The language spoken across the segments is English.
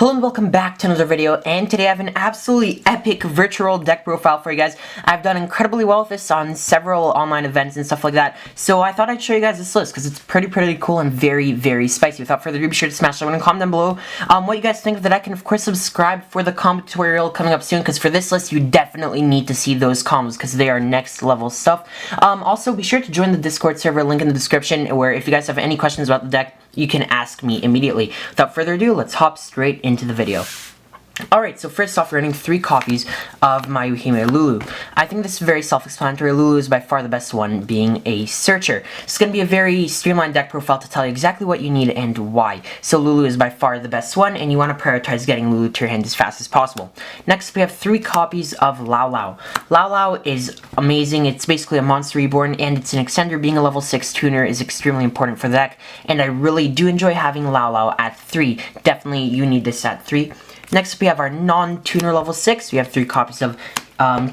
Hello and welcome back to another video, and today I have an absolutely epic virtual deck profile for you guys. I've done incredibly well with this on several online events and stuff like that, so I thought I'd show you guys this list because it's pretty cool and very spicy. Without further ado, be sure to smash that one and comment down below what you guys think of the deck, and of course subscribe for the combo tutorial coming up soon, because for this list you definitely need to see those combos because they are next level stuff. Also be sure to join the Discord server, link in the description, where if you guys have any questions about the deck, you can ask me immediately. Without further ado, let's hop straight into the video. Alright, so first off, we're running 3 copies of my Yuhime Lulu. I think this is very self-explanatory. Lulu is by far the best one, being a searcher. It's going to be a very streamlined deck profile to tell you exactly what you need and why. So Lulu is by far the best one, and you want to prioritize getting Lulu to your hand as fast as possible. Next, we have 3 copies of Lao Lao. Lao Lao is amazing. It's basically a monster reborn, and it's an extender. Being a level 6 tuner is extremely important for the deck, and I really do enjoy having Lao Lao at 3. Definitely, you need this at 3. Next, we have our non-tuner level 6. We have 3 copies of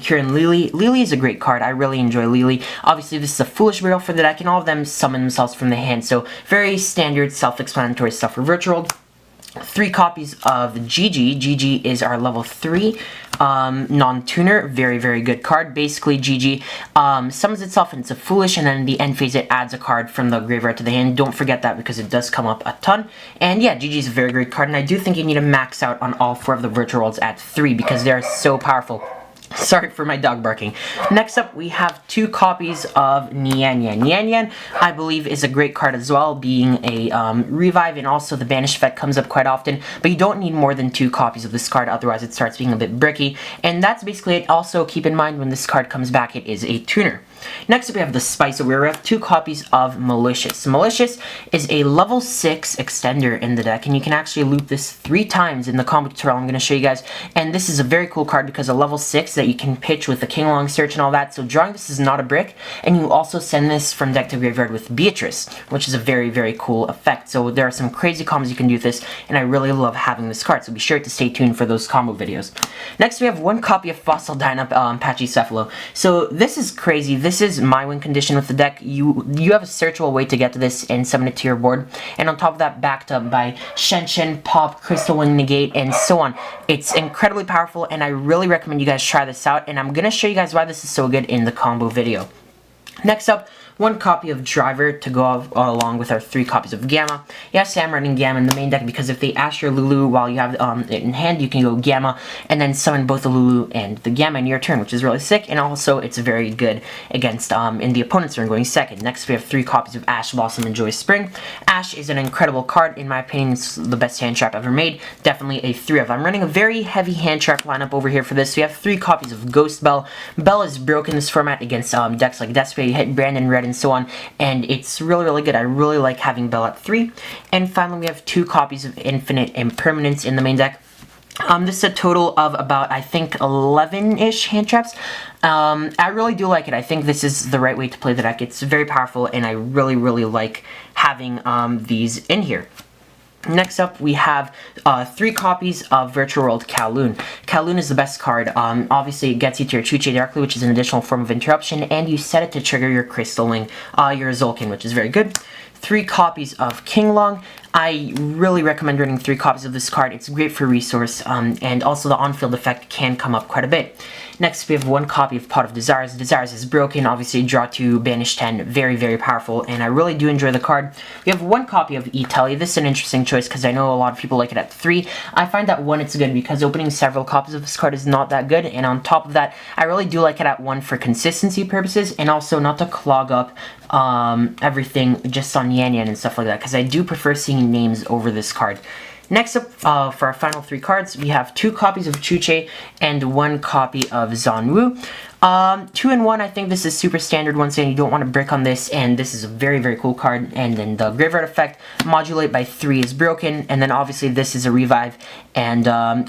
Kieran Lily. Lily is a great card. I really enjoy Lily. Obviously, this is a foolish burial for the deck, and all of them summon themselves from the hand. So, very standard, self-explanatory stuff for virtual. 3 copies of Gigi. Gigi is our level 3 non-tuner. Very good card. Basically, Gigi summons itself, and it's a foolish, and then in the end phase it adds a card from the graveyard to the hand. Don't forget that because it does come up a ton. And yeah, Gigi is a very great card, and I do think you need to max out on all 4 of the virtual worlds at 3 because they are so powerful. Sorry for my dog barking. Next up, we have 2 copies of Nian Yan. Nian Yan, I believe, is a great card as well, being a revive, and also the banish effect comes up quite often, but you don't need more than 2 copies of this card, otherwise it starts being a bit bricky, and that's basically it. Also, keep in mind when this card comes back, it is a tuner. Next up, we have the Spice. We have 2 copies of Malicious. Malicious is a level 6 extender in the deck, and you can actually loop this 3 times in the combo tutorial I'm going to show you guys. And this is a very cool card because a level 6 that you can pitch with the King Long Search and all that. So drawing this is not a brick, and you also send this from deck to graveyard with Beatrice, which is a very cool effect. So there are some crazy combos you can do with this, and I really love having this card. So be sure to stay tuned for those combo videos. Next, we have 1 copy of Fossil Dynap Pachycephalo. So this is crazy. This is my win condition with the deck. You have a searchable way to get to this and summon it to your board, and on top of that, backed up by Shen, Pop, Crystal Wing, Negate, and so on. It's incredibly powerful, and I really recommend you guys try this out, and I'm gonna show you guys why this is so good in the combo video. Next up, 1 copy of Driver to go along with our 3 copies of Gamma. Yes, I'm running Gamma in the main deck because if they ash your Lulu while you have it in hand, you can go Gamma and then summon both the Lulu and the Gamma in your turn, which is really sick, and also it's very good against in the opponent's turn going second. Next, we have 3 copies of Ash Blossom and Joy Spring. Ash is an incredible card. In my opinion, it's the best hand trap ever made. Definitely a 3 of. I'm running a very heavy hand trap lineup over here for this. We have 3 copies of Ghost Bell. Bell is broken in this format against decks like Desperate, Hit, Brandon Red, and so on, and it's really good. I really like having Bell at 3. And finally, we have 2 copies of Infinite Impermanence in the main deck. This is a total of about, I think, 11-ish hand traps. I really do like it. I think this is the right way to play the deck. It's very powerful, and I really like having these in here. Next up, we have 3 copies of Virtual World Kowloon. Kowloon is the best card. Obviously, it gets you to your Chuche directly, which is an additional form of interruption, and you set it to trigger your Crystal Wing, your Zolkin, which is very good. 3 copies of King Long. I really recommend running 3 copies of this card. It's great for resource, and also the on-field effect can come up quite a bit. Next, we have 1 copy of Pot of Desires. Desires is broken, obviously draw 2, banish 10, very powerful, and I really do enjoy the card. We have 1 copy of E-Telly. This is an interesting choice because I know a lot of people like it at 3. I find that 1, it's good because opening several copies of this card is not that good, and on top of that, I really do like it at 1 for consistency purposes, and also not to clog up everything just on Yan Yan and stuff like that, because I do prefer seeing names over this card. Next up, for our final 3 cards, we have 2 copies of Chuche and 1 copy of Zanwu. 2 and 1, I think this is super standard. Once again, you don't want to brick on this, and this is a very cool card. And then the graveyard effect, modulate by 3 is broken, and then obviously this is a revive. And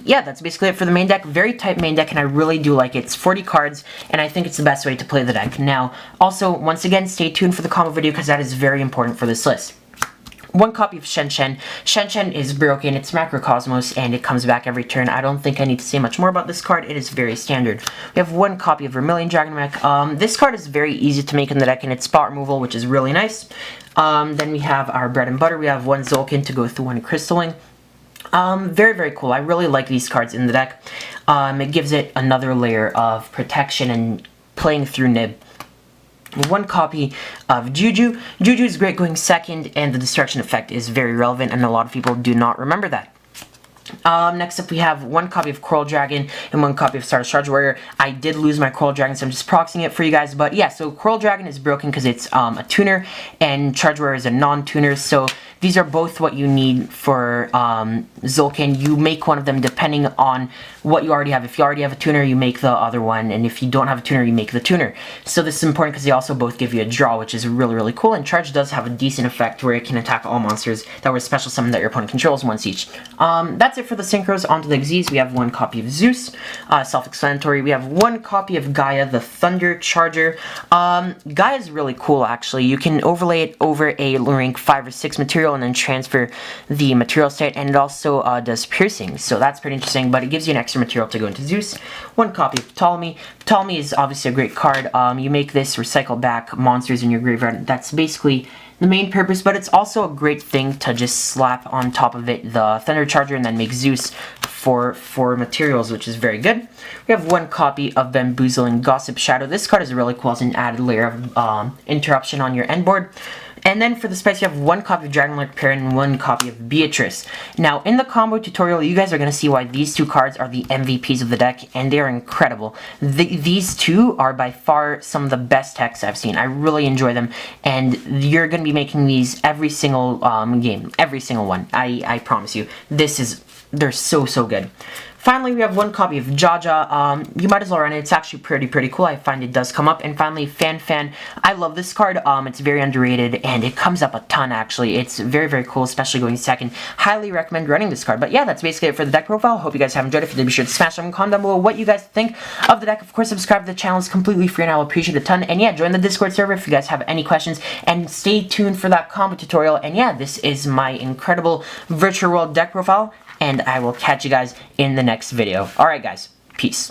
yeah, that's basically it for the main deck. Very tight main deck, and I really do like it. It's 40 cards, and I think it's the best way to play the deck. Now, also, once again, stay tuned for the combo video because that is very important for this list. 1 copy of Shen. Shen is broken, it's Macrocosmos, and it comes back every turn. I don't think I need to say much more about this card, it is very standard. We have 1 copy of Vermilion Dragon Mech. This card is very easy to make in the deck, and it's spot removal, which is really nice. Then we have our bread and butter. We have 1 Zolkin to go through 1 Crystal Wing. Very, very cool. I really like these cards in the deck. It gives it another layer of protection and playing through Nib. One copy of Juju. Juju is great going second, and the destruction effect is very relevant, and a lot of people do not remember that. Next up we have one copy of Coral Dragon and one copy of Stardust Charge Warrior. I did lose my Coral Dragon, so I'm just proxying it for you guys, but yeah, so Coral Dragon is broken because it's a tuner, and Charge Warrior is a non-tuner, so these are both what you need for Zul'Kin. You make one of them depending on what you already have. If you already have a tuner, you make the other one, and if you don't have a tuner, you make the tuner. So this is important because they also both give you a draw, which is really, really cool, and Charge does have a decent effect where it can attack all monsters that were special summoned that your opponent controls once each. That's it for the synchros. Onto the Xyz. We have one copy of Zeus, self-explanatory. We have one copy of Gaia, the Thunder Charger. Gaia is really cool, actually. You can overlay it over a rank 5 or 6 material and then transfer the material state, and it also does piercing, so that's pretty interesting, but it gives you an extra material to go into Zeus. One copy of Ptolemy. Ptolemy is obviously a great card. You make this recycle back monsters in your graveyard. That's basically the main purpose, but it's also a great thing to just slap on top of it the Thunder Charger and then make Zeus for materials, which is very good. We have one copy of Bamboozling Gossip Shadow. This card is really cool as an added layer of interruption on your end board. And then for the spice, you have one copy of Dragonlord Parent and one copy of Beatrice. Now, in the combo tutorial, you guys are going to see why these two cards are the MVPs of the deck, and they are incredible. These two are by far some of the best decks I've seen. I really enjoy them, and you're going to be making these every single game. Every single one. I promise you. They're so, so good. Finally, we have one copy of Jaja. You might as well run it. It's actually pretty cool. I find it does come up. And finally, Fan. I love this card. It's very underrated, and it comes up a ton, actually. It's very, very cool, especially going second. Highly recommend running this card. But yeah, that's basically it for the deck profile. Hope you guys have enjoyed. If you did, be sure to smash that comment down below what you guys think of the deck. Of course, subscribe to the channel. It's completely free, and I'll appreciate it a ton. And yeah, join the Discord server if you guys have any questions. And stay tuned for that combo tutorial. And yeah, this is my incredible virtual world deck profile, and I will catch you guys in the next video. Alright guys, peace.